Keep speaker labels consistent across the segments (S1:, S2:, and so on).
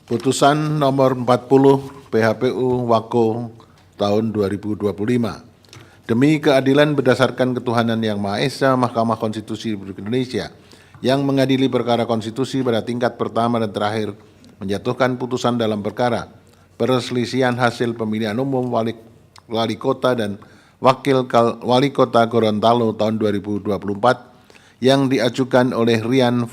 S1: Putusan nomor 40 PHPU Wako tahun 2025. Demi keadilan berdasarkan ketuhanan yang Maha Esa, Mahkamah Konstitusi Republik Indonesia yang mengadili perkara konstitusi pada tingkat pertama dan terakhir menjatuhkan putusan dalam perkara perselisihan hasil pemilihan umum wali kota dan wakil wali kota Gorontalo tahun 2024 yang diajukan oleh Rian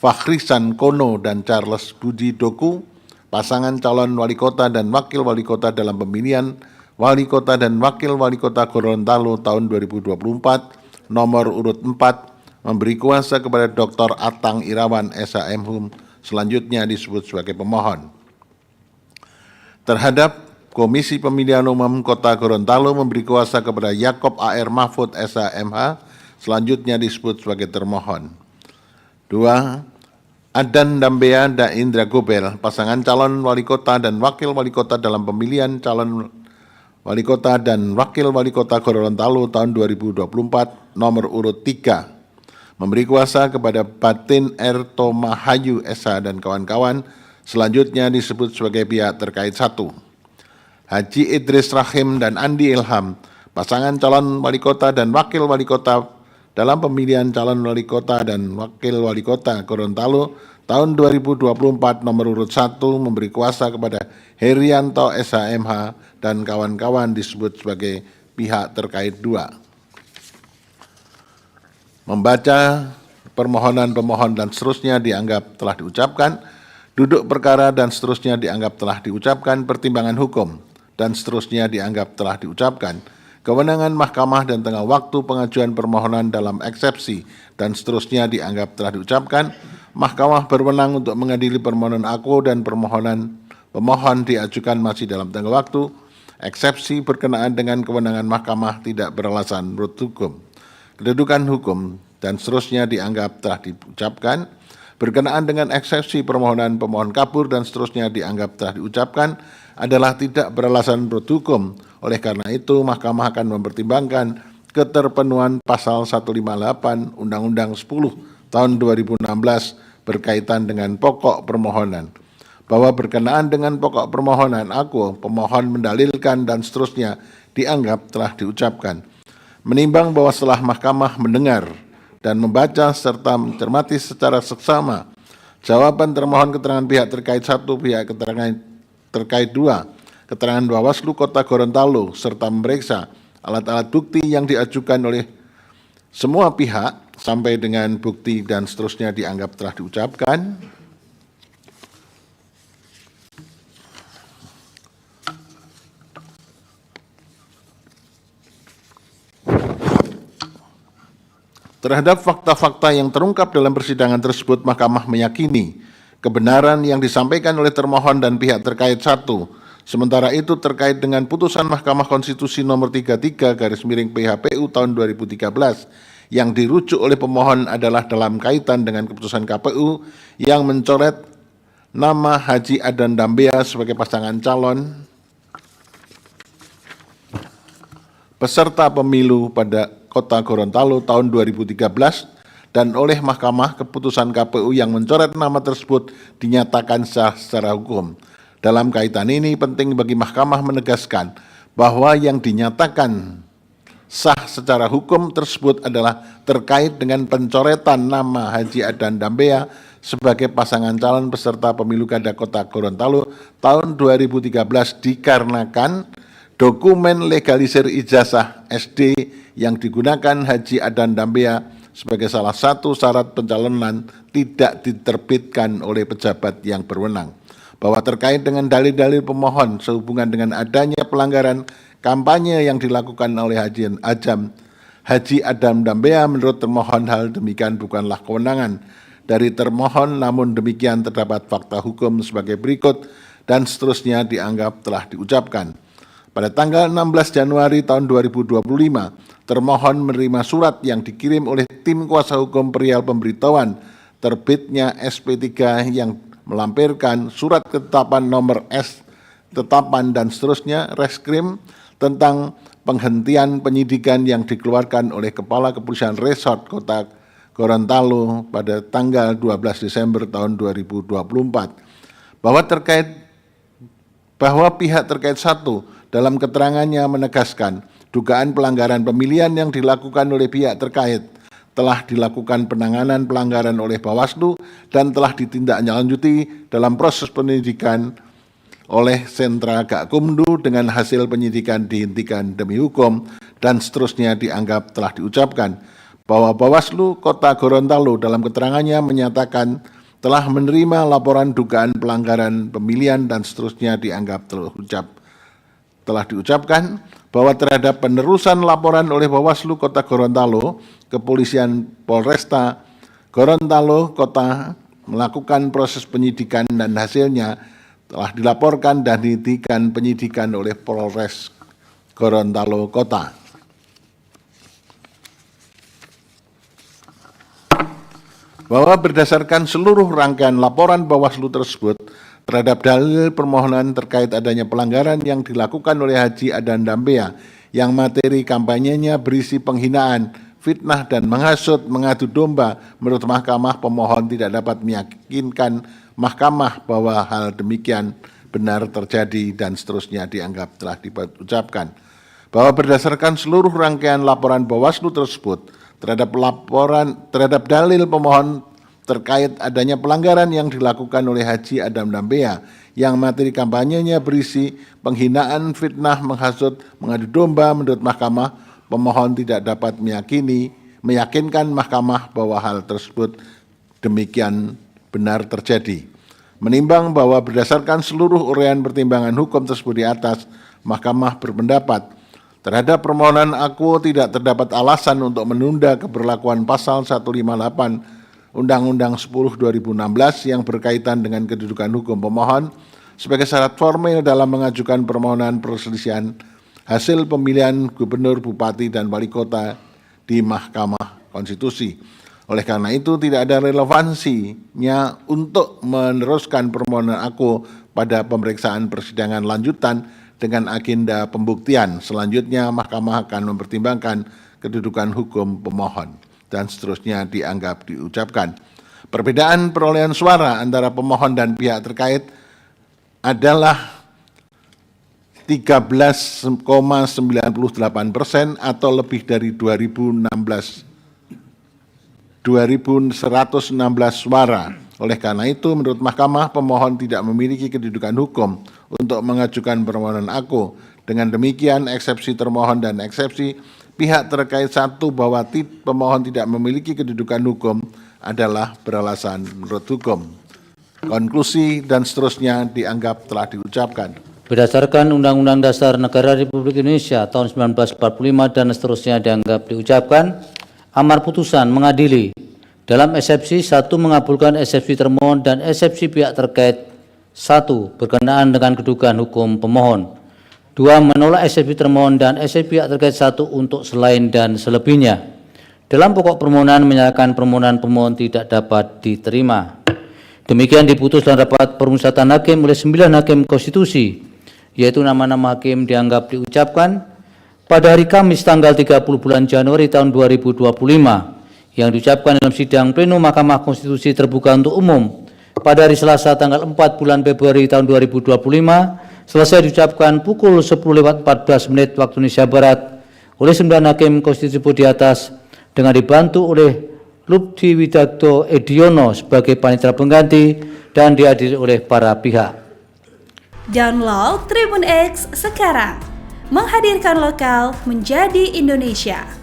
S1: Fakhrisan Kono dan Charles Budi Doku, pasangan calon wali kota dan wakil wali kota dalam pemilihan wali kota dan wakil wali kota Gorontalo tahun 2024 nomor urut 4 memberi kuasa kepada Dr. Atang Irawan SHM selanjutnya disebut sebagai pemohon. Terhadap Komisi Pemilihan Umum Kota Gorontalo memberi kuasa kepada Yakob AR Mahfud SHMH selanjutnya disebut sebagai termohon. 2. Adan Dambea dan Indra Gobel, pasangan calon wali kota dan wakil wali kota dalam pemilihan calon wali kota dan wakil wali kota Gorontalo tahun 2024 nomor urut 3. Memberi kuasa kepada Batin R. Tomahayu SH dan kawan-kawan selanjutnya disebut sebagai pihak terkait 1. Haji Idris Rahim dan Andi Ilham, pasangan calon wali kota dan wakil wali kota dalam pemilihan calon wali kota dan wakil wali kota Gorontalo tahun 2024 nomor urut 1 memberi kuasa kepada Herianto SHMH dan kawan-kawan disebut sebagai pihak terkait 2. Membaca permohonan pemohon dan seterusnya dianggap telah diucapkan, duduk perkara dan seterusnya dianggap telah diucapkan, pertimbangan hukum dan seterusnya dianggap telah diucapkan, kewenangan mahkamah dan tengah waktu pengajuan permohonan dalam eksepsi dan seterusnya dianggap telah diucapkan, mahkamah berwenang untuk mengadili permohonan aku dan permohonan pemohon diajukan masih dalam tengah waktu, eksepsi berkenaan dengan kewenangan mahkamah tidak beralasan menurut hukum, kedudukan hukum dan seterusnya dianggap telah diucapkan, berkenaan dengan eksepsi permohonan pemohon kabur dan seterusnya dianggap telah diucapkan adalah tidak beralasan menurut hukum. Oleh karena itu, mahkamah akan mempertimbangkan keterpenuhan pasal 158 Undang-Undang 10 tahun 2016 berkaitan dengan pokok permohonan. Bahwa berkenaan dengan pokok permohonan aku, pemohon mendalilkan dan seterusnya dianggap telah diucapkan. Menimbang bahwa setelah mahkamah mendengar dan membaca serta mencermati secara seksama jawaban termohon keterangan pihak terkait 1, pihak keterangan terkait 2, keterangan Bawaslu Kota Gorontalo serta memeriksa alat-alat bukti yang diajukan oleh semua pihak sampai dengan bukti dan seterusnya dianggap telah diucapkan. Terhadap fakta-fakta yang terungkap dalam persidangan tersebut, mahkamah meyakini kebenaran yang disampaikan oleh termohon dan pihak terkait 1. Sementara itu terkait dengan putusan Mahkamah Konstitusi nomor 33/PHPU tahun 2013 yang dirujuk oleh pemohon adalah dalam kaitan dengan keputusan KPU yang mencoret nama Haji Adan Dambea sebagai pasangan calon peserta pemilu pada Kota Gorontalo tahun 2013 dan oleh mahkamah keputusan KPU yang mencoret nama tersebut dinyatakan sah secara hukum. Dalam kaitan ini penting bagi mahkamah menegaskan bahwa yang dinyatakan sah secara hukum tersebut adalah terkait dengan pencoretan nama Haji Adan Dambea sebagai pasangan calon peserta pemilu kada Kota Gorontalo tahun 2013 dikarenakan dokumen legalisir ijazah SD yang digunakan Haji Adan Dambea sebagai salah satu syarat pencalonan tidak diterbitkan oleh pejabat yang berwenang. Bahwa terkait dengan dalil-dalil pemohon sehubungan dengan adanya pelanggaran kampanye yang dilakukan oleh Haji Adan Dambea, menurut termohon hal demikian bukanlah kewenangan dari termohon, namun demikian terdapat fakta hukum sebagai berikut dan seterusnya dianggap telah diucapkan. Pada tanggal 16 Januari tahun 2025, termohon menerima surat yang dikirim oleh tim kuasa hukum perihal pemberitahuan terbitnya SP3 yang melampirkan surat ketetapan nomor S tetapan dan seterusnya Reskrim tentang penghentian penyidikan yang dikeluarkan oleh Kepala Kepolisian Resort Kota Gorontalo pada tanggal 12 Desember tahun 2024. bahwa pihak terkait satu dalam keterangannya menegaskan dugaan pelanggaran pemilihan yang dilakukan oleh pihak terkait telah dilakukan penanganan pelanggaran oleh Bawaslu dan telah ditindaklanjuti dalam proses penyidikan oleh Sentra Gakumdu dengan hasil penyidikan dihentikan demi hukum dan seterusnya dianggap telah diucapkan bahwa Bawaslu Kota Gorontalo dalam keterangannya menyatakan telah menerima laporan dugaan pelanggaran pemilihan dan seterusnya dianggap telah diucapkan bahwa terhadap penerusan laporan oleh Bawaslu Kota Gorontalo, Kepolisian Polresta Gorontalo Kota melakukan proses penyidikan dan hasilnya telah dilaporkan dan dihentikan penyidikan oleh Polres Gorontalo Kota. Bahwa berdasarkan seluruh rangkaian laporan Bawaslu tersebut terhadap dalil permohonan terkait adanya pelanggaran yang dilakukan oleh Haji Adan Dambea yang materi kampanyenya berisi penghinaan, fitnah dan menghasut, mengadu domba, menurut Mahkamah pemohon tidak dapat meyakinkan Mahkamah bahwa hal demikian benar terjadi dan seterusnya dianggap telah diucapkan. Bahwa berdasarkan seluruh rangkaian laporan Bawaslu tersebut terhadap dalil pemohon terkait adanya pelanggaran yang dilakukan oleh Haji Adam Dambea yang materi kampanyenya berisi penghinaan, fitnah, menghasut, mengadu domba, menurut Mahkamah pemohon tidak dapat meyakinkan Mahkamah bahwa hal tersebut demikian benar terjadi. Menimbang bahwa berdasarkan seluruh uraian pertimbangan hukum tersebut di atas, Mahkamah berpendapat terhadap permohonan aku tidak terdapat alasan untuk menunda keberlakuan pasal 158 Undang-Undang 10/2016 yang berkaitan dengan kedudukan hukum pemohon sebagai syarat formil dalam mengajukan permohonan perselisihan hasil pemilihan gubernur, bupati, dan wali kota di Mahkamah Konstitusi. Oleh karena itu tidak ada relevansinya untuk meneruskan permohonan aku pada pemeriksaan persidangan lanjutan dengan agenda pembuktian. Selanjutnya Mahkamah akan mempertimbangkan kedudukan hukum pemohon dan seterusnya dianggap diucapkan. Perbedaan perolehan suara antara pemohon dan pihak terkait adalah 13,98% atau lebih dari 2.116 suara. Oleh karena itu, menurut Mahkamah, pemohon tidak memiliki kedudukan hukum untuk mengajukan permohonan aku. Dengan demikian, eksepsi termohon dan eksepsi pihak terkait satu bahwa pemohon tidak memiliki kedudukan hukum adalah beralasan menurut hukum. Konklusi dan seterusnya dianggap telah diucapkan.
S2: Berdasarkan Undang-Undang Dasar Negara Republik Indonesia tahun 1945 dan seterusnya dianggap diucapkan, amar putusan mengadili dalam eksepsi 1 mengabulkan eksepsi termohon dan eksepsi pihak terkait 1 berkenaan dengan kedudukan hukum pemohon, 2 menolak eksepsi termohon dan eksepsi pihak terkait 1 untuk selain dan selebihnya. Dalam pokok permohonan menyatakan permohonan pemohon tidak dapat diterima. Demikian diputus dalam rapat permusyawaratan hakim oleh 9 hakim konstitusi, yaitu nama-nama hakim dianggap diucapkan pada hari Kamis tanggal 30 bulan Januari tahun 2025 yang diucapkan dalam sidang pleno Mahkamah Konstitusi terbuka untuk umum pada hari Selasa tanggal 4 bulan Februari tahun 2025 selesai diucapkan pukul 10:14 waktu Indonesia Barat oleh 9 hakim konstitusi di atas dengan dibantu oleh Lutfi Widarto Ediono sebagai panitia pengganti dan dihadiri oleh para pihak.
S3: Download Tribun X sekarang, menghadirkan lokal menjadi Indonesia.